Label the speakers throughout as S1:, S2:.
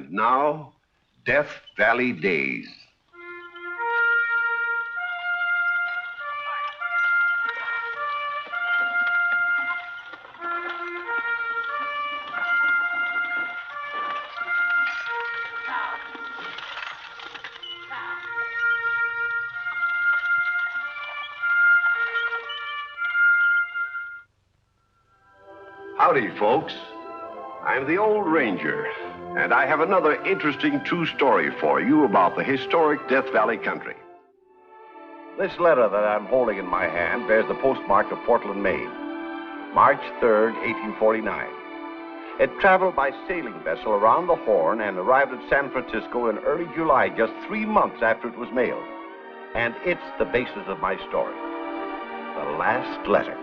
S1: And now, Death Valley Days. Howdy, folks. I'm the old Ranger, and I have another interesting true story for you about the historic Death Valley country. This letter that I'm holding in my hand bears the postmark of Portland, Maine, March 3rd, 1849. It traveled by sailing vessel around the Horn and arrived at San Francisco in early July, just 3 months after it was mailed. And it's the basis of my story. The last letter.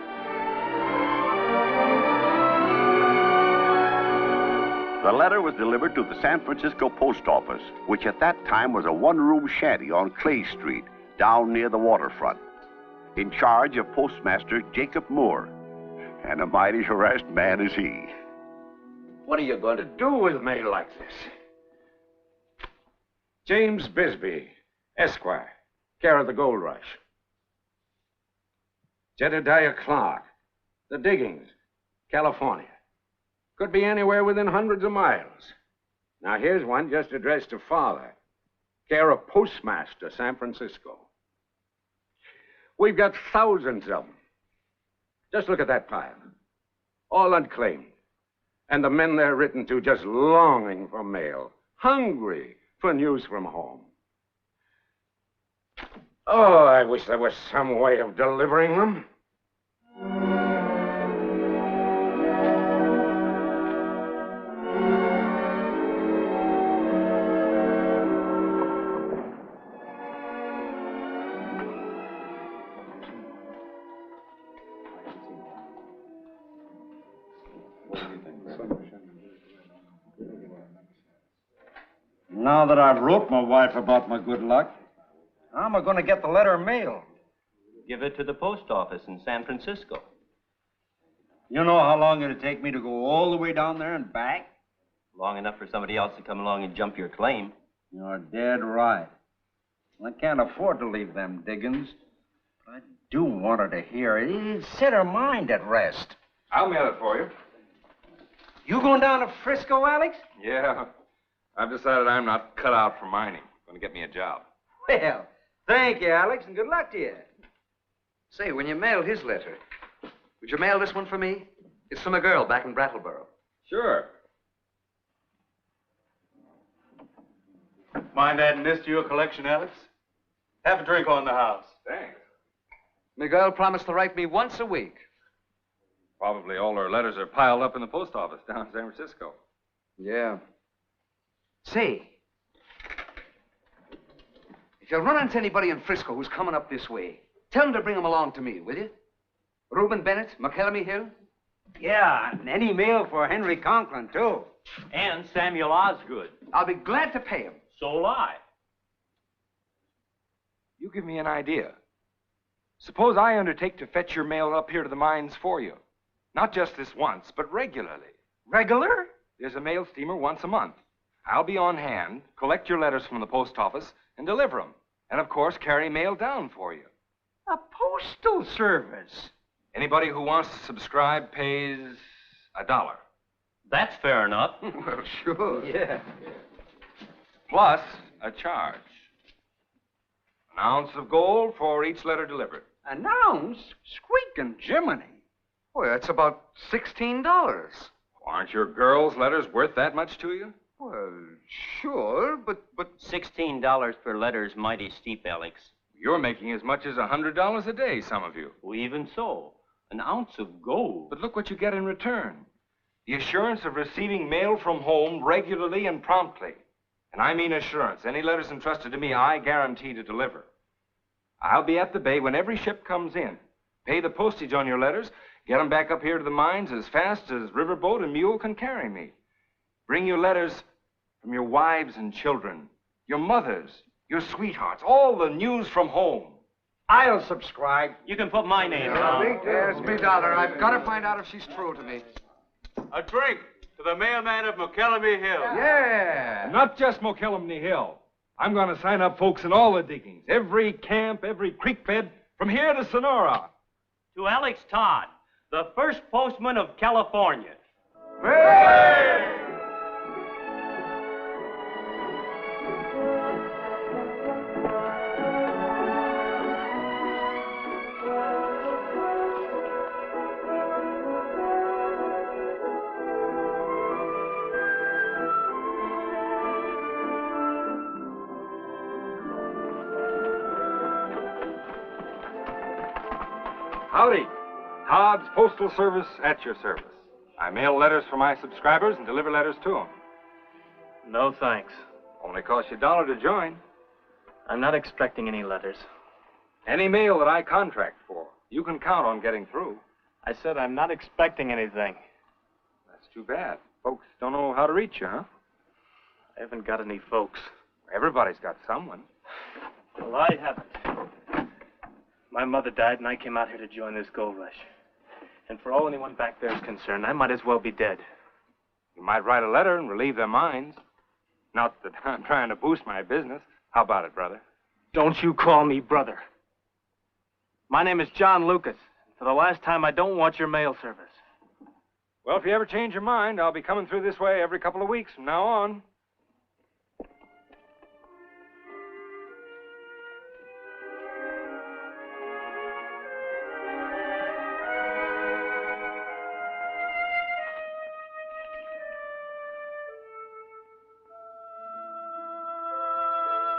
S1: The letter was delivered to the San Francisco post office, which at that time was a one-room shanty on Clay Street, down near the waterfront, in charge of postmaster Jacob Moore. And a mighty harassed man is he.
S2: What are you going to do with mail like this? James Bisbee, Esquire, care of the Gold Rush. Jedediah Clark, The Diggings, California. Could be anywhere within hundreds of miles. Now, here's one just addressed to Father, care of Postmaster, San Francisco. We've got thousands of them. Just look at that pile. All unclaimed. And the men they're written to just longing for mail, hungry for news from home. Oh, I wish there was some way of delivering them.
S3: Now that I've wrote my wife about my good luck, how am I going to get the letter mailed?
S4: Give it to the post office in San Francisco.
S3: You know how long it'd take me to go all the way down there and back?
S4: Long enough for somebody else to come along and jump your claim.
S3: You're dead right. I can't afford to leave them diggings. But I do want her to hear it. It'd set her mind at rest.
S5: I'll mail it for you.
S3: You going down to Frisco, Alex?
S5: Yeah. I've decided I'm not cut out for mining. Going to get me a job.
S3: Well, thank you, Alex, and good luck to you.
S6: Say, when you mail his letter, would you mail this one for me? It's from a girl back in Brattleboro.
S5: Sure.
S7: Mind adding this to your collection, Alex? Have a drink on the house.
S5: Thanks.
S6: Miguel promised to write me once a week.
S5: Probably all her letters are piled up in the post office down in San Francisco.
S6: Yeah. Say, if you run into anybody in Frisco who's coming up this way, tell them to bring them along to me, will you? Reuben Bennett, McKelmy Hill?
S3: Yeah, and any mail for Henry Conklin, too.
S4: And Samuel Osgood.
S6: I'll be glad to pay him.
S4: So'll I.
S5: You give me an idea. Suppose I undertake to fetch your mail up here to the mines for you. Not just this once, but regularly.
S3: Regular?
S5: There's a mail steamer once a month. I'll be on hand, collect your letters from the post office, and deliver them. And, of course, carry mail down for you.
S3: A postal service.
S5: Anybody who wants to subscribe pays $1.
S4: That's fair enough.
S6: Well, sure.
S3: Yeah.
S5: Plus a charge. An ounce of gold for each letter delivered.
S3: An ounce? Squeaking Jiminy.
S6: Boy, that's about $16.
S5: Aren't your girls' letters worth that much to you?
S6: Well, sure, but...
S4: $16 per letter is mighty steep, Alex.
S5: You're making as much as $100 a day, some of you.
S4: Well, even so. An ounce of gold.
S5: But look what you get in return. The assurance of receiving mail from home regularly and promptly. And I mean assurance. Any letters entrusted to me, I guarantee to deliver. I'll be at the bay when every ship comes in. Pay the postage on your letters. Get them back up here to the mines as fast as riverboat and mule can carry me. Bring you letters from your wives and children, your mothers, your sweethearts, all the news from home.
S3: I'll subscribe.
S4: You can put my name down.
S6: There's me, dollar. I've got to find out if she's true to me.
S7: A drink. To the mailman of McKelvey Hill.
S6: Yeah.
S5: Not just McKelvey Hill. I'm going to sign up folks in all the diggings, every camp, every creek bed, from here to Sonora.
S4: To Alex Todd, the first postman of California.
S6: Hey!
S5: Howdy. Todd's Postal Service at your service. I mail letters for my subscribers and deliver letters to them.
S8: No, thanks.
S5: Only costs you $1 to join.
S8: I'm not expecting any letters.
S5: Any mail that I contract for, you can count on getting through.
S8: I said I'm not expecting anything.
S5: That's too bad. Folks don't know how to reach you, huh?
S8: I haven't got any folks.
S5: Everybody's got someone.
S8: Well, I haven't. My mother died, and I came out here to join this gold rush. And for all anyone back there is concerned, I might as well be dead.
S5: You might write a letter and relieve their minds. Not that I'm trying to boost my business. How about it, brother?
S8: Don't you call me brother. My name is John Lucas. For the last time, I don't want your mail service.
S5: Well, if you ever change your mind, I'll be coming through this way every couple of weeks from now on.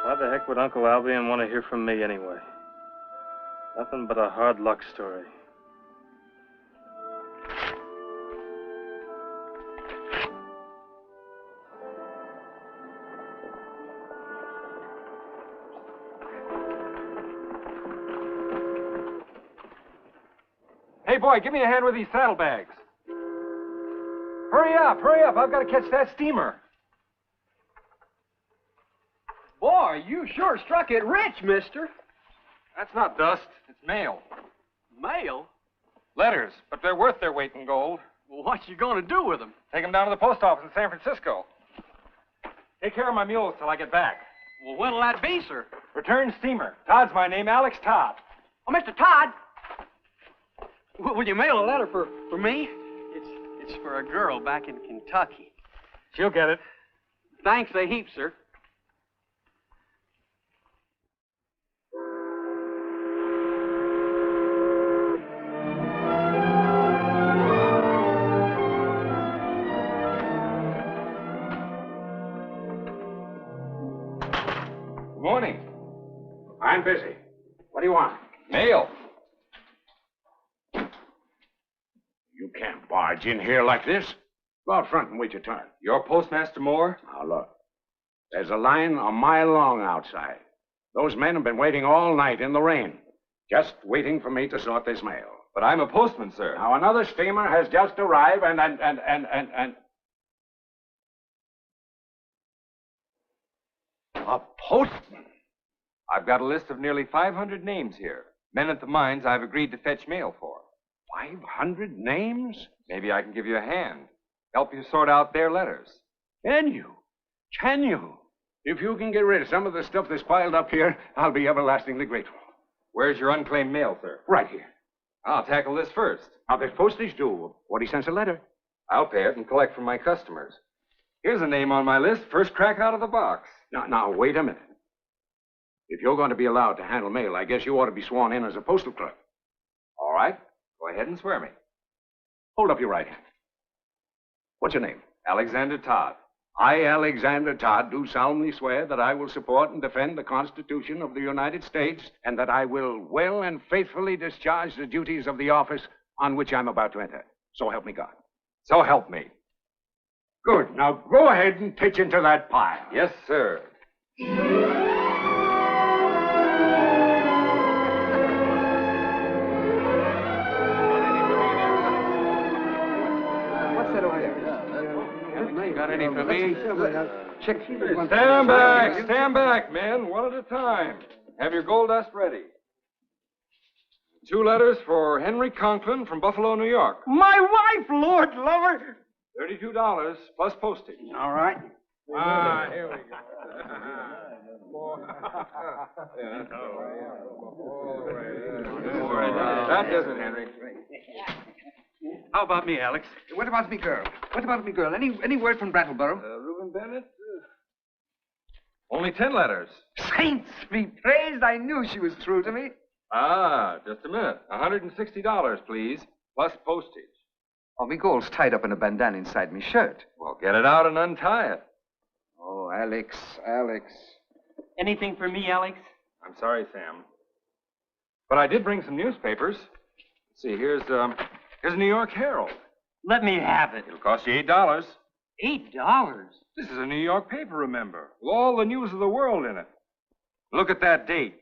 S8: Why the heck would Uncle Albion want to hear from me anyway? Nothing but a hard luck story.
S5: Hey, boy, give me a hand with these saddlebags. Hurry up, hurry up. I've got to catch that steamer.
S9: Boy, you sure struck it rich, mister.
S5: That's not dust. It's mail.
S9: Mail?
S5: Letters, but they're worth their weight in gold.
S9: Well, what you gonna do with them?
S5: Take them down to the post office in San Francisco. Take care of my mules till I get back.
S9: Well, when'll that be, sir?
S5: Return steamer. Todd's my name, Alex Todd.
S9: Oh, Mr. Todd. Will you mail a letter for me? It's for a girl back in Kentucky.
S8: She'll get it.
S9: Thanks a heap, sir.
S2: Good morning. I'm busy. What do you want?
S5: Mail.
S2: You can't barge in here like this. Go out front and wait your turn.
S5: You're Postmaster Moore?
S2: Now, look. There's a line a mile long outside. Those men have been waiting all night in the rain, just waiting for me to sort this mail.
S5: But I'm a postman, sir.
S2: Now, another steamer has just arrived, and... A postman?
S5: I've got a list of nearly 500 names here. Men at the mines I've agreed to fetch mail for.
S2: 500 names?
S5: Maybe I can give you a hand. Help you sort out their letters.
S2: Can you? Can you? If you can get rid of some of the stuff that's piled up here, I'll be everlastingly grateful.
S5: Where's your unclaimed mail, sir?
S2: Right here.
S5: I'll tackle this first.
S2: Now, there's postage due. 40 cents a letter.
S5: I'll pay it and collect from my customers. Here's a name on my list, first crack out of the box.
S2: Now, wait a minute. If you're going to be allowed to handle mail, I guess you ought to be sworn in as a postal clerk.
S5: All right. Go ahead and swear me.
S2: Hold up your right hand. What's your name?
S5: Alexander Todd.
S2: I, Alexander Todd, do solemnly swear that I will support and defend the Constitution of the United States and that I will well and faithfully discharge the duties of the office on which I'm about to enter. So help me God.
S5: So help me.
S2: Good. Now go ahead and pitch into that pile.
S5: Yes, sir.
S6: What's that over there? Got any for me?
S5: Stand back. Stand back, men. One at a time. Have your gold dust ready. 2 letters for Henry Conklin from Buffalo, New York.
S9: My wife, Lord love her.
S5: $32 plus postage.
S3: All right.
S2: Here we go. That does it, Henry.
S9: How about me, Alex?
S6: What about me, girl? What about me, girl? Any word from Brattleboro?
S5: Reuben Bennett? Only 10 letters.
S6: Saints be praised! I knew she was true to me.
S5: Just a minute. $160, please, plus postage.
S6: Oh, me gold's tied up in a bandana inside me shirt.
S5: Well, get it out and untie it.
S6: Oh, Alex.
S4: Anything for me, Alex?
S5: I'm sorry, Sam. But I did bring some newspapers. Let's see, here's a New York Herald.
S4: Let me have it.
S5: It'll cost you $8.
S4: $8?
S5: This is a New York paper, remember, with all the news of the world in it. Look at that date.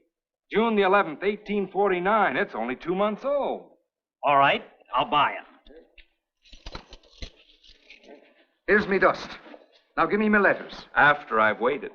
S5: June the 11th, 1849. It's only 2 months old.
S4: All right, I'll buy it.
S6: Here's me dust. Now give me my letters.
S5: After I've waited.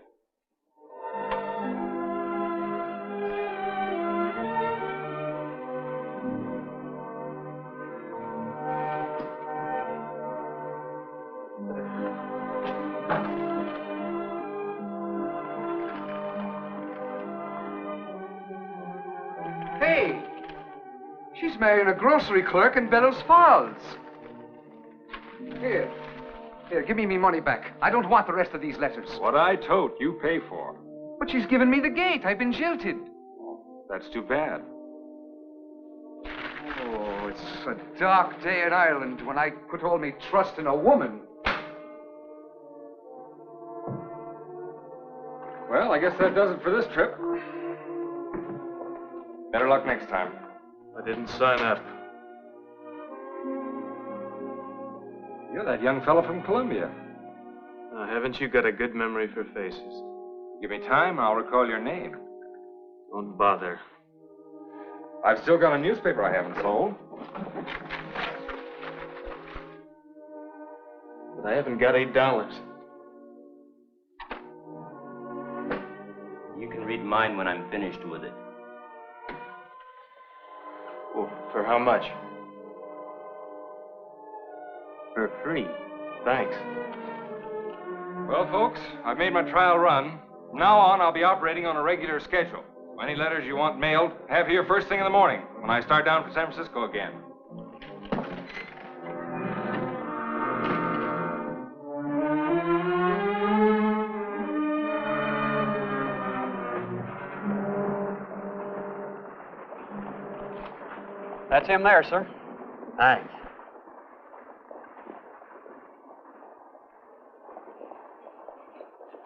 S6: Hey, she's marrying a grocery clerk in Bellows Falls. Here, give me money back. I don't want the rest of these letters.
S5: What I tote, you pay for.
S6: But she's given me the gate. I've been jilted.
S5: That's too bad.
S6: Oh, it's a dark day in Ireland when I put all my trust in a woman.
S5: Well, I guess that does it for this trip. Better luck next time.
S8: I didn't sign up.
S5: You're that young fellow from Columbia.
S8: Haven't you got a good memory for faces?
S5: Give me time, I'll recall your name.
S8: Don't bother.
S5: I've still got a newspaper I haven't sold.
S8: But I haven't got $8.
S4: You can read mine when I'm finished with it.
S8: Oh, for how much?
S4: For free.
S8: Thanks.
S5: Well, folks, I've made my trial run. From now on, I'll be operating on a regular schedule. Any letters you want mailed, have here first thing in the morning when I start down for San Francisco again.
S9: That's him there, sir.
S4: Thanks.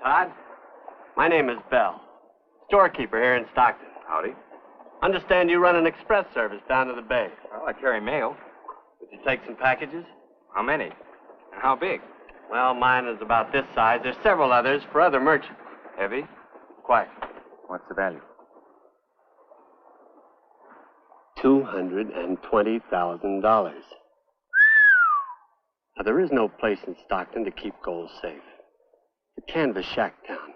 S9: Todd, my name is Bell. Storekeeper here in Stockton.
S5: Howdy.
S9: Understand you run an express service down to the bay.
S5: Well, I carry mail.
S9: Would you take some packages?
S5: How many? And how big?
S9: Well, mine is about this size. There's several others for other merchants.
S5: Heavy?
S9: Quite.
S5: What's the value?
S9: $220,000. Now, there is no place in Stockton to keep gold safe. The Canvas Shack Town.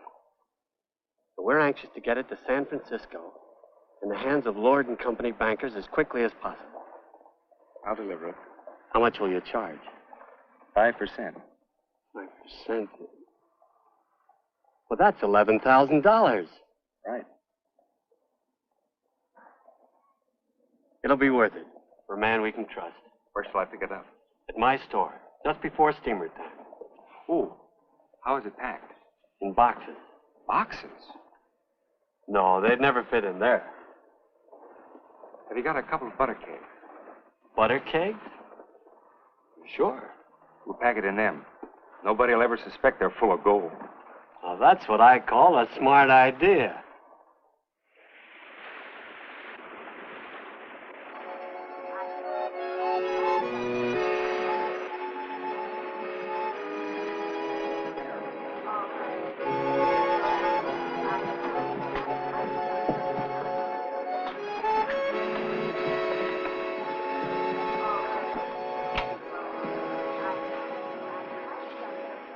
S9: But we're anxious to get it to San Francisco in the hands of Lord & Company bankers as quickly as possible.
S5: I'll deliver it.
S9: How much will you charge?
S5: 5%.
S9: 5%. Well, that's $11,000.
S5: Right.
S9: It'll be worth it for a man we can trust.
S5: Where shall I pick it up?
S9: At my store, just before steamer time.
S5: Ooh. How is it packed?
S9: In boxes.
S5: Boxes?
S9: No, they'd never fit in there.
S5: Have you got a couple of butter kegs?
S9: Butter kegs?
S5: Sure. We'll pack it in them. Nobody will ever suspect they're full of gold.
S9: Now, that's what I call a smart idea.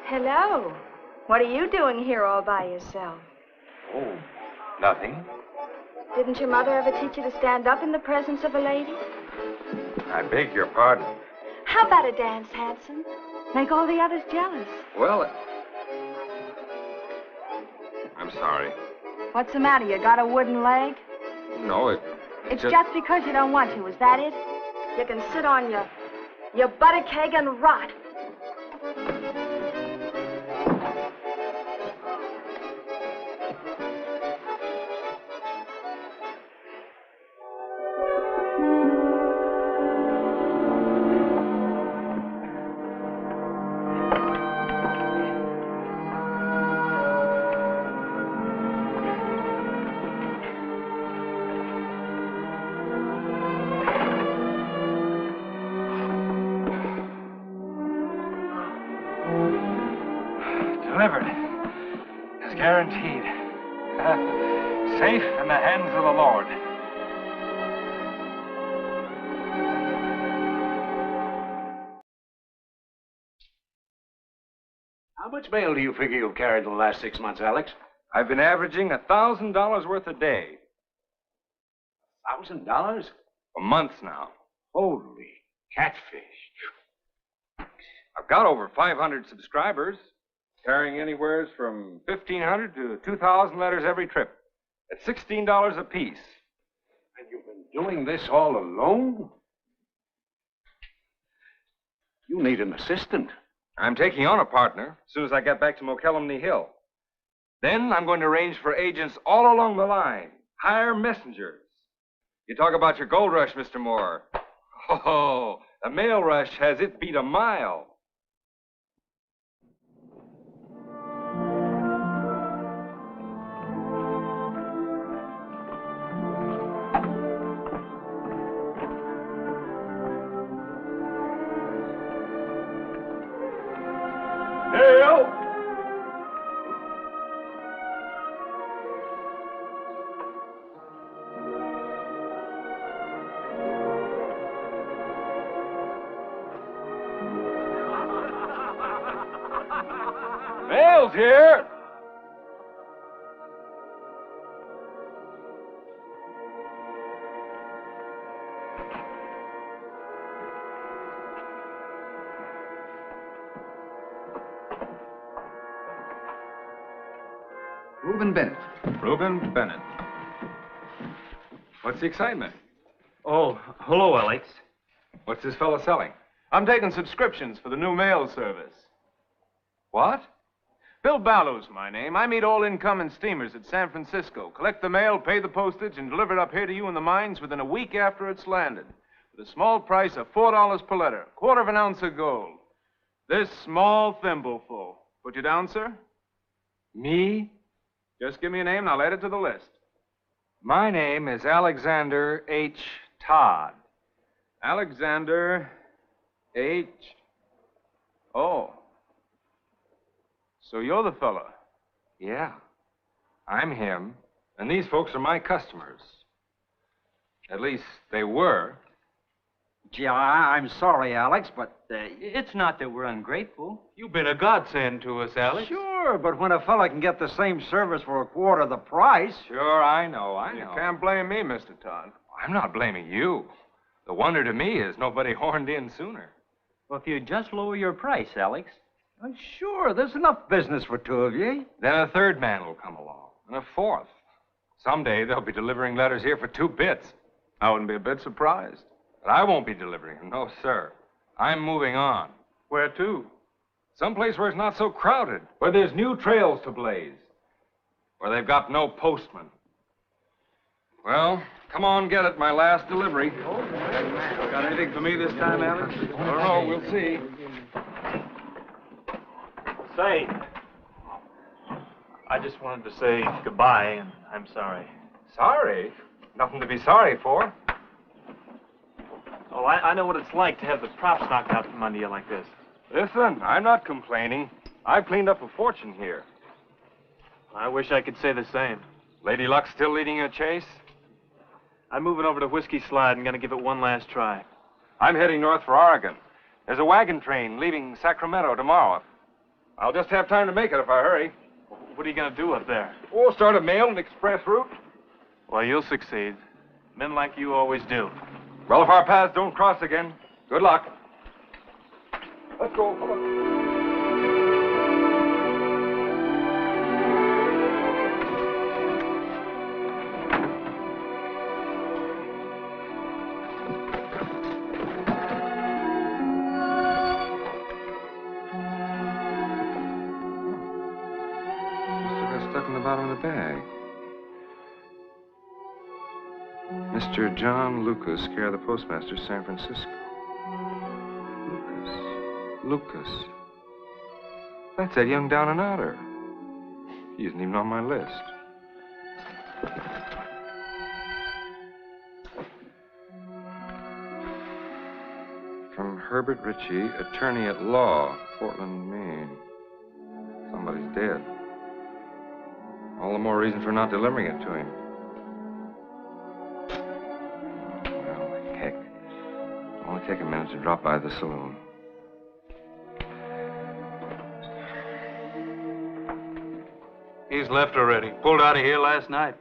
S10: Hello. What are you doing here all by yourself?
S5: Oh, nothing.
S10: Didn't your mother ever teach you to stand up in the presence of a lady?
S5: I beg your pardon.
S10: How about a dance, Hanson? Make all the others jealous.
S5: Well, I'm sorry.
S10: What's the matter? You got a wooden leg?
S5: No,
S10: It's just because you don't want to, is that it? You can sit on your butter keg and rot.
S5: Delivered. It's guaranteed. Safe in the hands of the Lord.
S2: How much mail do you figure you've carried in the last 6 months, Alex?
S5: I've been averaging $1,000 worth a day.
S2: $1,000?
S5: For months now.
S2: Holy catfish.
S5: I've got over 500 subscribers, carrying anywhere from 1,500 to 2,000 letters every trip, at $16 apiece.
S2: And you've been doing this all alone? You need an assistant.
S5: I'm taking on a partner as soon as I get back to McKellamney Hill. Then I'm going to arrange for agents all along the line, hire messengers. You talk about your gold rush, Mr. Moore. Oh, the mail rush has it beat a mile. Mail's here.
S6: Reuben Bennett.
S5: Reuben Bennett. What's the excitement?
S4: Oh, hello, Alex.
S5: What's this fellow selling?
S7: I'm taking subscriptions for the new mail service.
S5: What?
S7: Bill Ballow's my name. I meet all incoming steamers at San Francisco, collect the mail, pay the postage, and deliver it up here to you in the mines within a week after it's landed. With a small price of $4 per letter, quarter of an ounce of gold. This small thimbleful. Put you down, sir?
S5: Me?
S7: Just give me a name and I'll add it to the list.
S5: My name is Alexander H. Todd.
S7: Alexander H. Oh. So you're the fella.
S5: Yeah, I'm him, and these folks are my customers. At least, they were.
S3: Gee, I'm sorry, Alex, but...
S4: It's not that we're ungrateful.
S7: You've been a godsend to us, Alex.
S3: Sure, but when a fella can get the same service for a quarter of the price...
S5: Sure, I know.
S7: You can't blame me, Mr. Todd.
S5: I'm not blaming you. The wonder to me is nobody horned in sooner.
S4: Well, if you just lower your price, Alex.
S3: Oh, sure, there's enough business for two of you.
S5: Then a third man will come along, and a fourth. Someday they'll be delivering letters here for 2 bits.
S7: I wouldn't be a bit surprised.
S5: But I won't be delivering them, no, sir. I'm moving on.
S7: Where to?
S5: Someplace where it's not so crowded, where there's new trails to blaze, where they've got no postman. Well, come on, get it, my last delivery.
S7: Got anything for me this time, Alex?
S5: I don't know, we'll see.
S8: Say, I just wanted to say goodbye, and I'm sorry.
S5: Sorry? Nothing to be sorry for.
S8: Oh, I know what it's like to have the props knocked out from under you like this.
S5: Listen, I'm not complaining. I've cleaned up a fortune here.
S8: I wish I could say the same.
S5: Lady Luck's still leading a chase?
S8: I'm moving over to Whiskey Slide and gonna give it one last try.
S5: I'm heading north for Oregon. There's a wagon train leaving Sacramento tomorrow. I'll just have time to make it if I hurry.
S8: What are you gonna do up there?
S5: We'll start a mail and express route.
S8: Well, you'll succeed. Men like you always do.
S5: Well, if our paths don't cross again, good luck. Let's go. Come on.
S7: Stuck in the bottom of the bag. Mr. John Lucas, care of the postmaster, San Francisco. Lucas. That's that young down and outer. He isn't even on my list. From Herbert Ritchie, attorney at law, Portland, Maine. Somebody's dead. All the more reason for not delivering it to him. Well, heck. It'll only take a minute to drop by the saloon.
S11: He's left already. Pulled out of here last night.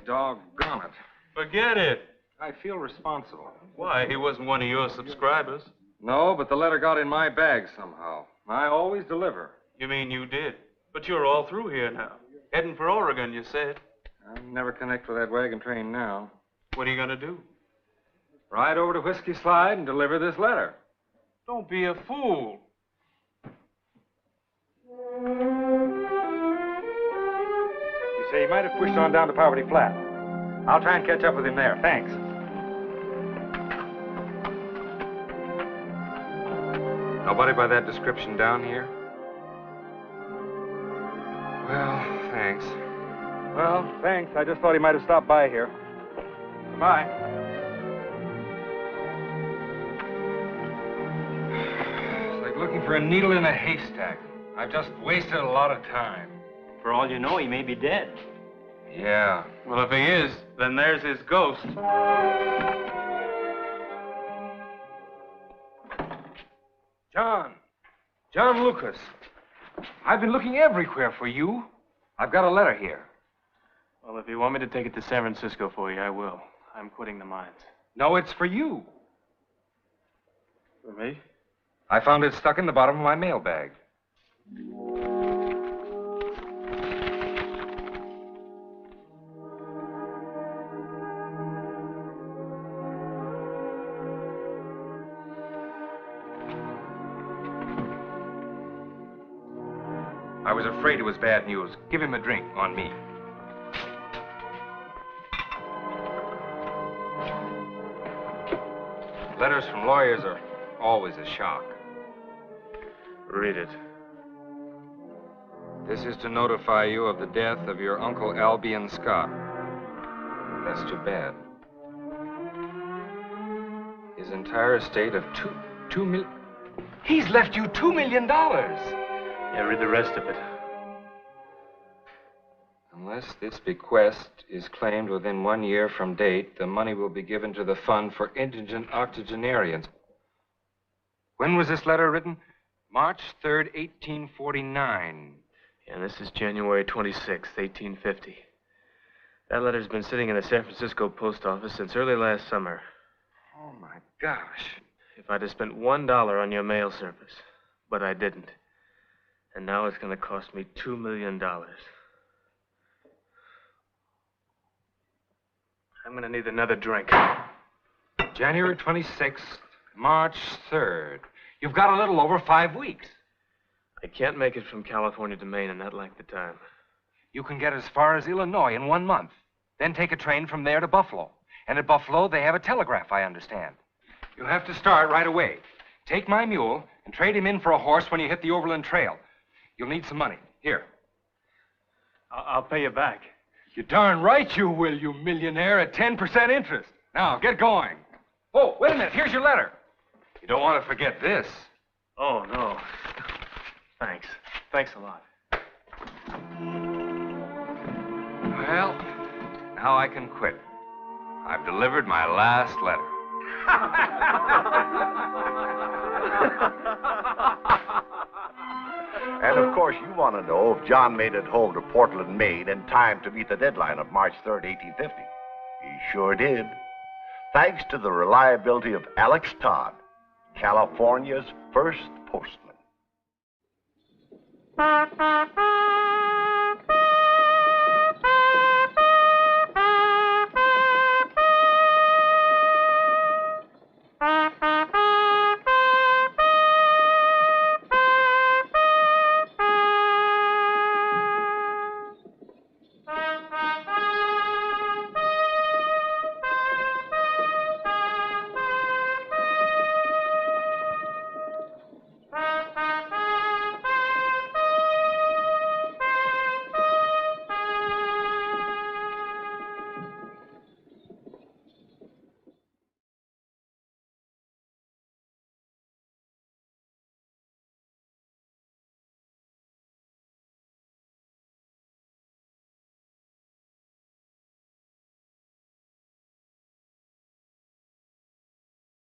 S7: Doggone it.
S11: Forget it.
S7: I feel responsible.
S11: Why? He wasn't one of your subscribers.
S7: No, but the letter got in my bag somehow. I always deliver.
S11: You mean you did? But you're all through here now. Heading for Oregon, you said.
S7: I'll never connect with that wagon train now.
S11: What are you going to do?
S7: Ride over to Whiskey Slide and deliver this letter.
S11: Don't be a fool.
S7: You say he might have pushed on down to Poverty Flat. I'll try and catch up with him there. Thanks. Nobody by that description down here? Well, thanks. Well, thanks. I just thought he might have stopped by here. Bye. It's like looking for a needle in a haystack. I've just wasted a lot of time.
S4: For all you know, he may be dead.
S7: Yeah.
S11: Well, if he is, then there's his ghost.
S7: John Lucas. I've been looking everywhere for you. I've got a letter here.
S8: Well, if you want me to take it to San Francisco for you, I will. I'm quitting the mines.
S7: No, it's for you.
S8: For me?
S7: I found it stuck in the bottom of my mailbag. I was afraid it was bad news. Give him a drink on me. Letters from lawyers are always a shock.
S8: Read it.
S7: This is to notify you of the death of your Uncle Albion Scott. That's too bad. His entire estate of two million... He's left you $2 million!
S8: Yeah, read the rest of it.
S7: Unless this bequest is claimed within 1 year from date, the money will be given to the fund for indigent octogenarians. When was this letter written? March 3rd, 1849.
S8: Yeah, this is January 26th, 1850. That letter's been sitting in the San Francisco post office since early last summer.
S7: Oh, my gosh.
S8: If I'd have spent $1 on your mail service, but I didn't. And now it's going to cost me $2 million. I'm going to need another drink.
S7: January 26th, March 3rd. You've got a little over 5 weeks.
S8: I can't make it from California to Maine in that length of time.
S7: You can get as far as Illinois in 1 month. Then take a train from there to Buffalo. And at Buffalo, they have a telegraph, I understand. You'll have to start right away. Take my mule and trade him in for a horse when you hit the Overland Trail. You'll need some money. Here.
S8: I'll pay you back.
S7: You're darn right you will, you millionaire, at 10% interest. Now, get going. Oh, wait a minute. Here's your letter. You don't want to forget this.
S8: Oh, no. Thanks. Thanks a lot.
S7: Well, now I can quit. I've delivered my last letter.
S1: And of course, you want to know if John made it home to Portland, Maine in time to meet the deadline of March 3rd, 1850. He sure did. Thanks to the reliability of Alex Todd, California's first postman.